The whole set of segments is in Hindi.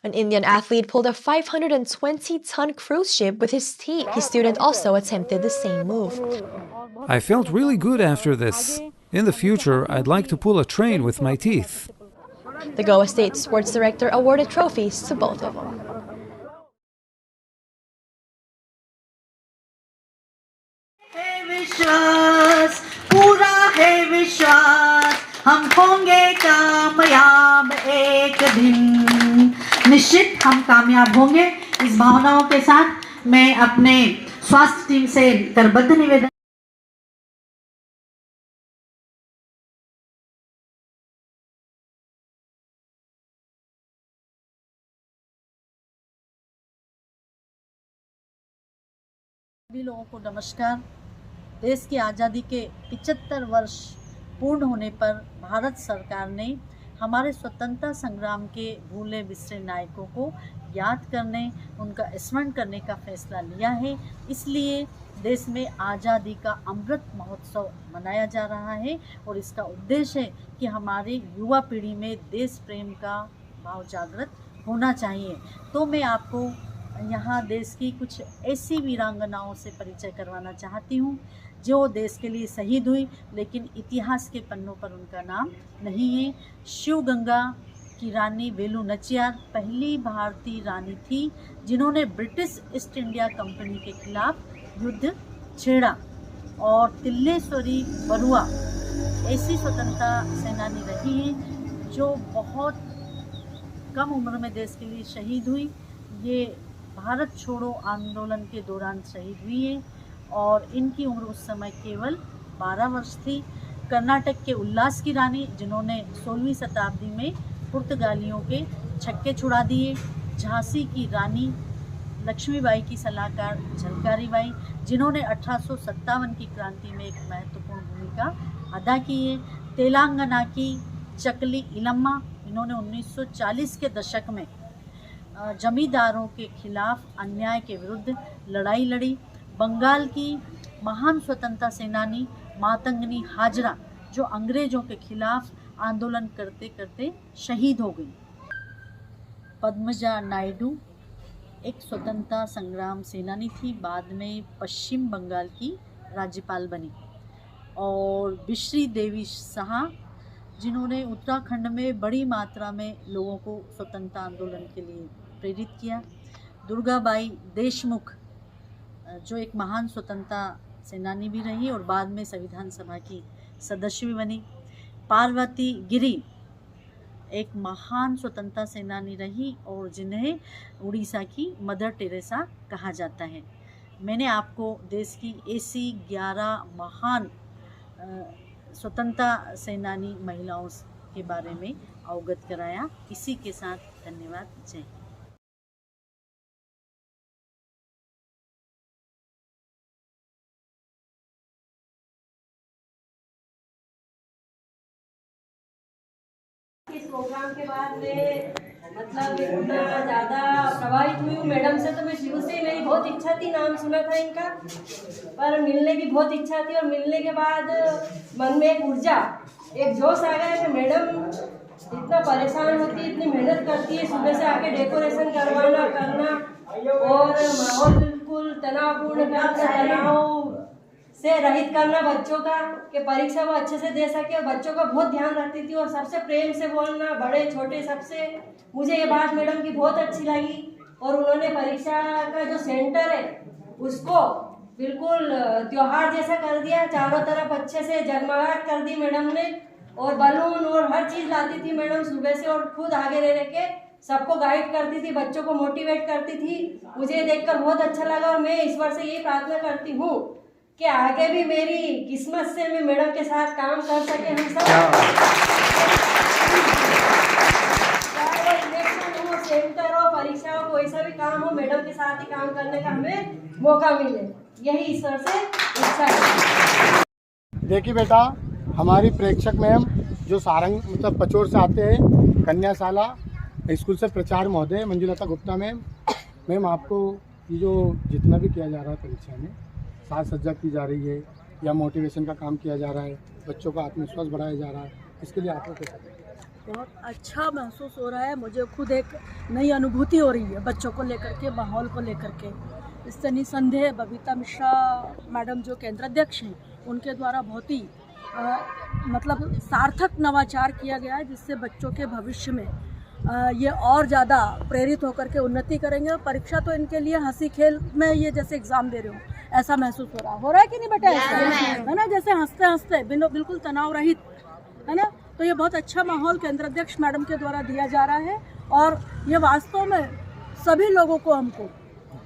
An Indian athlete pulled a 520-ton cruise ship with his team. His student also attempted the same move. I felt really good after this. In the future, I'd like to pull a train with my teeth. The Goa State Sports Director awarded trophies to both of them. विश्वास पूरा है विश्वास हम होंगे कामयाब एक दिन निश्चित हम कामयाब होंगे। इस भावनाओं के साथ मैं अपने स्वास्थ्य टीम से करबद्ध निवेदन सभी लोगों को नमस्कार। देश की आज़ादी के 75 वर्ष पूर्ण होने पर भारत सरकार ने हमारे स्वतंत्रता संग्राम के भूले बिसरे नायकों को याद करने, उनका स्मरण करने का फैसला लिया है। इसलिए देश में आज़ादी का अमृत महोत्सव मनाया जा रहा है और इसका उद्देश्य है कि हमारी युवा पीढ़ी में देश प्रेम का भाव जागृत होना चाहिए। तो मैं आपको यहाँ देश की कुछ ऐसी वीरांगनाओं से परिचय करवाना चाहती हूँ जो देश के लिए शहीद हुई, लेकिन इतिहास के पन्नों पर उनका नाम नहीं है। शिवगंगा की रानी वेलू नचियार पहली भारतीय रानी थी जिन्होंने ब्रिटिश ईस्ट इंडिया कंपनी के खिलाफ युद्ध छेड़ा। और तिल्लेश्वरी बरुआ ऐसी स्वतंत्रता सेनानी रही हैं जो बहुत कम उम्र में देश के लिए शहीद हुई। ये भारत छोड़ो आंदोलन के दौरान शहीद हुई है और इनकी उम्र उस समय केवल 12 वर्ष थी। कर्नाटक के उल्लास की रानी जिन्होंने 16वीं शताब्दी में पुर्तगालियों के छक्के छुड़ा दिए। झांसी की रानी लक्ष्मीबाई की सलाहकार झलकारी बाई जिन्होंने 1857 की क्रांति में एक महत्वपूर्ण भूमिका अदा की है। तेलंगाना की चकली इलम्मा इन्होंने 1940 के दशक में जमींदारों के खिलाफ अन्याय के विरुद्ध लड़ाई लड़ी। बंगाल की महान स्वतंत्रता सेनानी मातंगनी हाजरा जो अंग्रेजों के खिलाफ आंदोलन करते करते शहीद हो गई। पद्मजा नायडू एक स्वतंत्रता संग्राम सेनानी थी, बाद में पश्चिम बंगाल की राज्यपाल बनी। और बिश्री देवी शाह जिन्होंने उत्तराखंड में बड़ी मात्रा में लोगों को स्वतंत्रता आंदोलन के लिए प्रेरित किया। दुर्गाबाई देशमुख जो एक महान स्वतंत्रता सेनानी भी रही और बाद में संविधान सभा की सदस्य भी बनी। पार्वती गिरी एक महान स्वतंत्रता सेनानी रही और जिन्हें उड़ीसा की मदर टेरेसा कहा जाता है। मैंने आपको देश की ऐसी 11 महान स्वतंत्रता सेनानी महिलाओं के बारे में अवगत कराया। इसी के साथ धन्यवाद। जय हिंद। इस प्रोग्राम के बाद में मतलब इतना ज़्यादा प्रभावित हुई हूँ मैडम से, तो मैं शुरू से मेरी बहुत इच्छा थी, नाम सुना था इनका, पर मिलने की बहुत इच्छा थी। और मिलने के बाद मन में एक ऊर्जा, एक जोश आ गया कि मैडम इतना परेशान होती है, इतनी मेहनत करती है, सुबह से आके डेकोरेशन करवाना करना और माहौल बिल्कुल तनावपूर्ण तनाव से रहित करना बच्चों का, कि परीक्षा वो अच्छे से दे सके। और बच्चों का बहुत ध्यान रखती थी और सबसे प्रेम से बोलना, बड़े छोटे सबसे। मुझे ये बात मैडम की बहुत अच्छी लगी। और उन्होंने परीक्षा का जो सेंटर है उसको बिल्कुल त्योहार जैसा कर दिया, चारों तरफ अच्छे से जगमगाहट कर दी मैडम ने। और बलून और हर चीज़ लाती थी मैडम सुबह से और खुद आगे रह के सबको गाइड करती थी, बच्चों को मोटिवेट करती थी। मुझे देखकर बहुत अच्छा लगा और मैं ईश्वर से यही प्रार्थना करती हूँ कि आगे भी मेरी किस्मत से मैं मैडम के साथ काम कर सके। हम सब चाहे वो इलेक्शन हो, सेंटर हो, परीक्षा हो, कोई सा भी काम हो, मैडम के साथ ही काम करने का हमें मौका मिले, यही ईश्वर से इच्छा है। देखिए बेटा, हमारी प्रेक्षक मैम जो सारंग मतलब पचोर से आते हैं, कन्याशाला स्कूल से प्रचार महोदय मंजुलता गुप्ता मैम आपको ये जो जितना भी किया जा रहा है परीक्षा में, साज सज्जा की जा रही है या मोटिवेशन का काम किया जा रहा है, बच्चों का आत्मविश्वास बढ़ाया जा रहा है, इसके लिए आपको कैसा? बहुत अच्छा महसूस हो रहा है। मुझे खुद एक नई अनुभूति हो रही है बच्चों को लेकर के, माहौल को लेकर के। इससे निसंदेह बबीता मिश्रा मैडम जो केंद्र अध्यक्ष हैं, उनके द्वारा बहुत ही मतलब सार्थक नवाचार किया गया है, जिससे बच्चों के भविष्य में ये और ज़्यादा प्रेरित होकर के उन्नति करेंगे। और परीक्षा तो इनके लिए हंसी खेल में, ये जैसे एग्ज़ाम दे रहे हो ऐसा महसूस हो रहा है कि नहीं बेटा? है ना, जैसे हंसते हंसते बिल्कुल तनाव रहित, है ना। तो ये बहुत अच्छा माहौल केंद्र अध्यक्ष मैडम के द्वारा दिया जा रहा है और ये वास्तव में सभी लोगों को हमको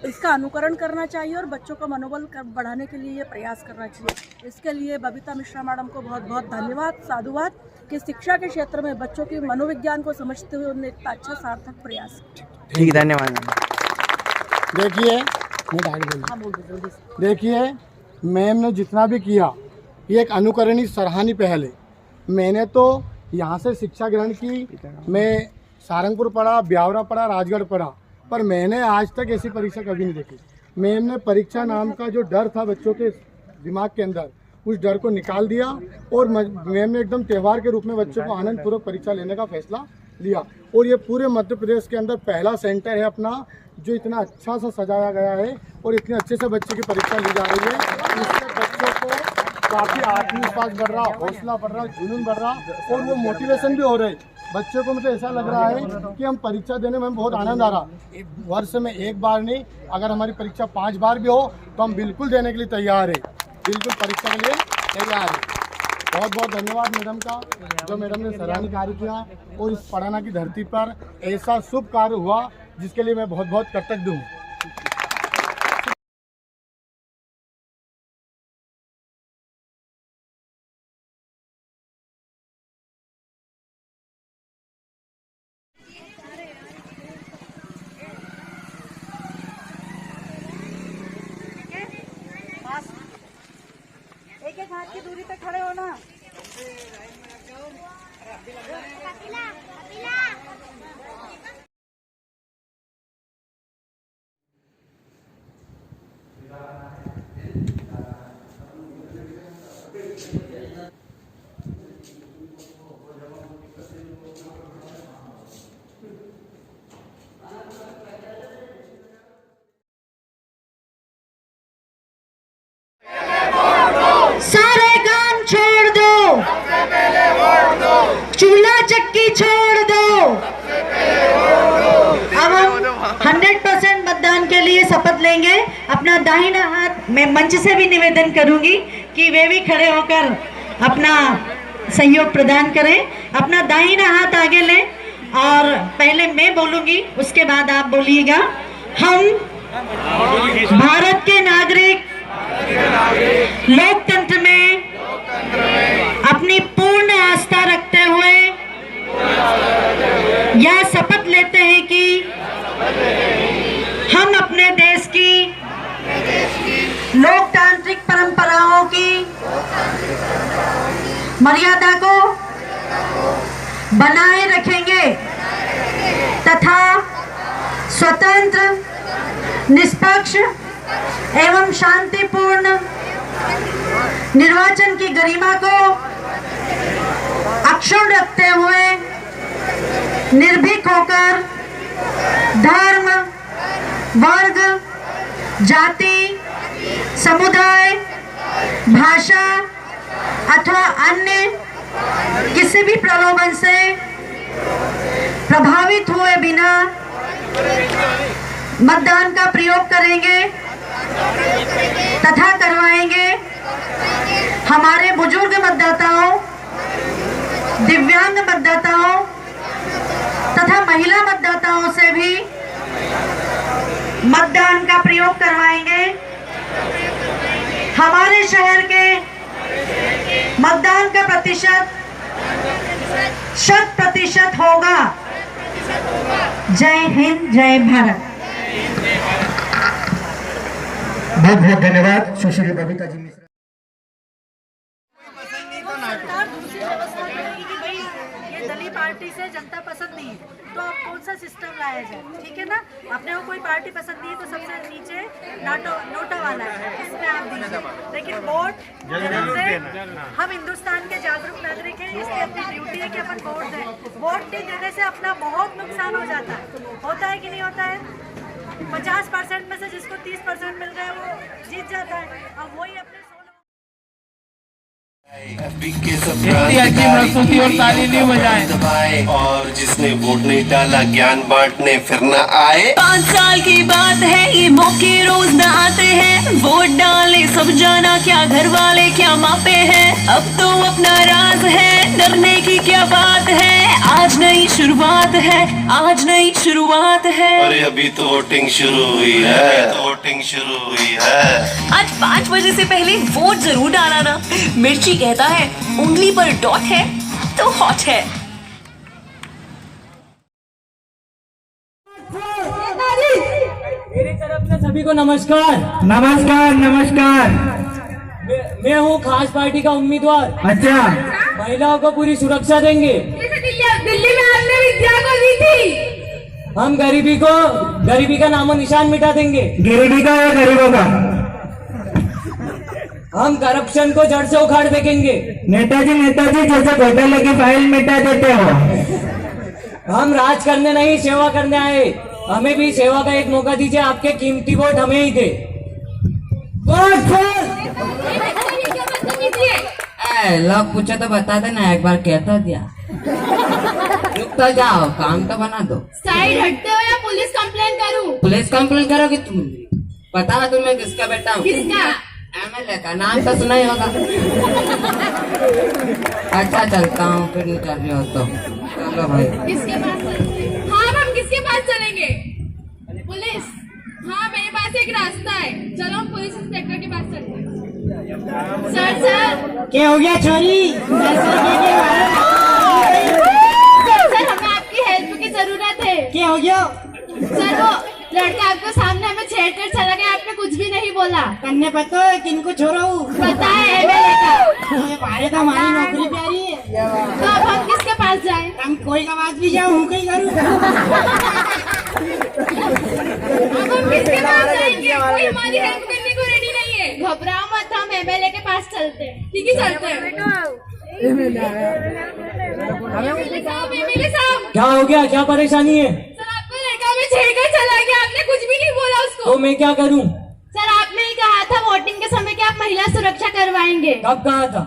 इसका अनुकरण करना चाहिए और बच्चों का मनोबल बढ़ाने के लिए ये प्रयास करना चाहिए। इसके लिए बबीता मिश्रा मैडम को बहुत बहुत धन्यवाद, साधुवाद कि शिक्षा के क्षेत्र में बच्चों के मनोविज्ञान को समझते हुए उन्होंने इतना अच्छा सार्थक प्रयास किया। ठीक है, धन्यवाद। देखिए मैम ने जितना भी किया ये एक अनुकरणीय सराहनीय पहल है। मैंने तो यहाँ से शिक्षा ग्रहण की, मैं सारंगपुर पढ़ा, ब्यावरा पढ़ा, राजगढ़ पढ़ा, पर मैंने आज तक ऐसी परीक्षा कभी नहीं देखी। मैम ने परीक्षा नाम का जो डर था बच्चों के दिमाग के अंदर, उस डर को निकाल दिया और मैम ने एकदम त्यौहार के रूप में बच्चों को आनंद पूर्वक परीक्षा लेने का फैसला लिया। और ये पूरे मध्य प्रदेश के अंदर पहला सेंटर है अपना जो इतना अच्छा सा सजाया गया है और इतने अच्छे से बच्चे की परीक्षा ली जा रही है। इससे बच्चों को काफ़ी आत्मविश्वास बढ़ रहा, हौसला बढ़ रहा, जुनून बढ़ रहा और वो मोटिवेशन भी हो रहे। बच्चों को मुझे ऐसा लग रहा है कि हम परीक्षा देने में बहुत आनंद आ रहा। वर्ष में एक बार नहीं, अगर हमारी परीक्षा 5 बार भी हो तो हम बिल्कुल देने के लिए तैयार है, बिल्कुल परीक्षा के लिए तैयार है। बहुत बहुत धन्यवाद मैडम का, जो मैडम ने सराहनीय कार्य किया और इस पढ़ाना की धरती पर ऐसा शुभ कार्य हुआ जिसके लिए मैं बहुत बहुत कृतज्ञ हूँ। एक हाथ की दूरी पे खड़े होना। सारे काम छोड़ दो, चूल्हा चक्की छोड़ दो। अब हम 100% मतदान के लिए शपथ लेंगे। अपना दाहिना हाथ, मैं मंच से भी निवेदन करूंगी कि वे भी खड़े होकर अपना सहयोग प्रदान करें। अपना दाहिना हाथ आगे लें और पहले मैं बोलूंगी, उसके बाद आप बोलिएगा। हम भारत के नागरिक लोकतंत्र में अपनी पूर्ण आस्था रखते हुए यह शपथ लेते हैं कि हम अपने देश की लोकतांत्रिक परंपराओं की मर्यादा को बनाए रखेंगे तथा स्वतंत्र, निष्पक्ष एवं शांतिपूर्ण निर्वाचन की गरिमा को अक्षुण्ण रखते हुए निर्भीक होकर धर्म, वर्ग, जाति, समुदाय, भाषा अथवा अन्य किसी भी प्रलोभन से प्रभावित हुए बिना मतदान का प्रयोग करेंगे तथा करवाएंगे। हमारे बुजुर्ग मतदाताओं, दिव्यांग मतदाताओं तथा महिला मतदाताओं से भी मतदान का प्रयोग करवाएंगे। हमारे शहर के मतदान का प्रतिशत 100% होगा। जय हिंद, जय भारत। बहुत बहुत धन्यवाद सुश्री बबीता जी मिश्रा। सरकार दूसरी व्यवस्था करेगी कि भाई ये दलीय पार्टी से जनता पसंद नहीं है तो आप कौन सा सिस्टम लाया जाए, ठीक है ना। अपने को कोई पार्टी पसंद नहीं है तो सबसे नीचे नोटा वाला है, इसमें आप दीजिए। लेकिन वोट हम हिंदुस्तान के जागरूक नागरिक हैं, इसलिए अपनी ड्यूटी है कि अपन वोट दें। वोट नहीं देने से अपना बहुत नुकसान हो जाता है, होता है कि नहीं होता है। 50% में से जिसको 30% मिल रहा है वो जीत जाता है। अब वही अपने इतनी अच्छी प्रस्तुति और ताली नहीं बजाए। और जिसने वोट नहीं डाला ज्ञान बांटने फिर न आए। 5 साल की बात है ये, मौके रोज न आते हैं। वोट डाले सब जाना, क्या घर वाले क्या मापे हैं। अब तो अपना राज है, डरने की क्या बात है। आज नई शुरुआत है, आज नई शुरुआत है। अरे अभी तो वोटिंग शुरू हुई है, वोटिंग शुरू हुई है। आज 5 बजे से पहले वोट जरूर डाला ना। मिर्ची कहता है उंगली पर डॉट है तो हॉट है। मेरी तरफ से सभी को नमस्कार। नमस्कार नमस्कार। मैं हूँ खास पार्टी का उम्मीदवार। अच्छा, महिलाओं को पूरी सुरक्षा देंगे। दिल्ली में हमने विद्या को दी थी। हम गरीबी का नामो निशान मिटा देंगे। गरीबी का या गरीबों का? हम करप्शन को जड़ से उखाड़ फेंकेंगे। नेताजी जैसे घोटाले की फाइल मिटा देते हो। हम राज करने नहीं, सेवा करने आए। हमें भी सेवा का एक मौका दीजिए, आपके कीमती वोट हमें ही दे। लोग पूछो तो बता देना, एक बार कहता दिया। रुक तो जाओ, काम तो बना दो। साइड हटते हो या पुलिस कंप्लेन करूं? पुलिस कंप्लेन करोगी तुम? बताओ तुम्हें किसका बेटा हूँ? किसका? MLA का नाम तो सुना ही होगा। अच्छा चलता हूँ, फिर नहीं चल रही हो तो चलो भाई। किसके पास चलेंगे? हाँ, हम किसके पास चलेंगे? पुलिस? हाँ, मेरे पास एक रास्ता है, चलो हम पुलिस इंस्पेक्टर के पास चलते हैं। सर क्या हो गया छोरी? सर हमें आपकी हेल्प की जरूरत है। क्या हो गया? सर वो लड़का आपको सामने हमें छेड़कर चला गया, आपने कुछ भी नहीं बोला। कन्ने पता है किनको छोड़ा हूँ? पता है MLA का। हमारे तो हमारी नौकरी प्यारी है। तो अब हम किसके पास जाएं? हम कोई का बात भी जाऊँ, हूँ कहीं करूँ। अब हम किसके पास जाएंगे? कोई हमारी हेल्प करने को रेडी नहीं है। घबराओ मत, हम MLA के पास चलते हैं। ठीक है, चलते हैं। MLA साहब, क्या हो गया? क्या परेशानी है? सर आपको लड़का में छेड़कर चला गया, आपने कुछ भी नहीं बोला उसको। तो मैं क्या करूं? सर आपने ही कहा था वोटिंग के समय कि आप महिला सुरक्षा करवाएंगे। कब कहा था?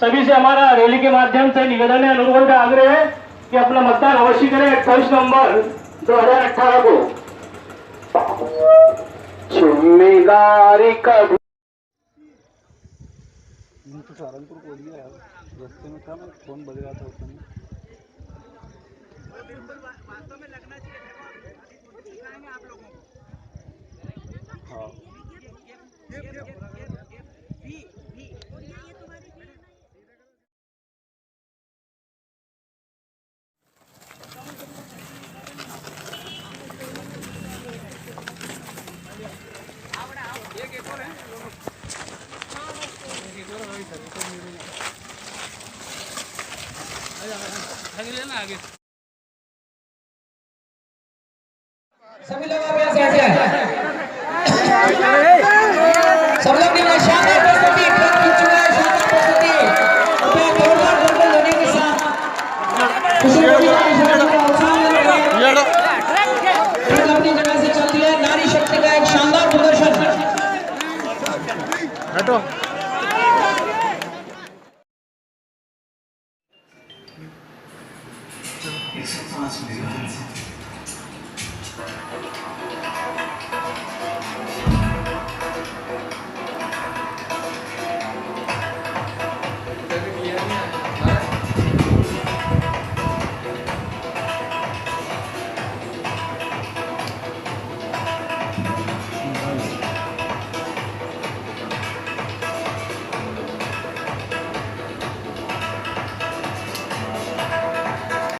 सभी से हमारा रैली के माध्यम से निवेदन है, अनुरोध का आग्रह है कि अपना मतदान अवश्य करें 28 नवंबर 2018 को। जिम्मेदारी का सहारनपुर को दिया यार, रास्ते में था, मैं फोन बज रहा था उस समय। हाँ सभी लोग अभ्यास ऐसे सब लोग ने शानदार प्रस्तुति खींच चुका है, शानदार प्रस्तुति अपने जोरदार ढोल ध्वनि के साथ खुशी अपनी जगह से चल रही है। नारी शक्ति का एक शानदार प्रदर्शन। हटो। एक 105 मेगाहर्ट्ज़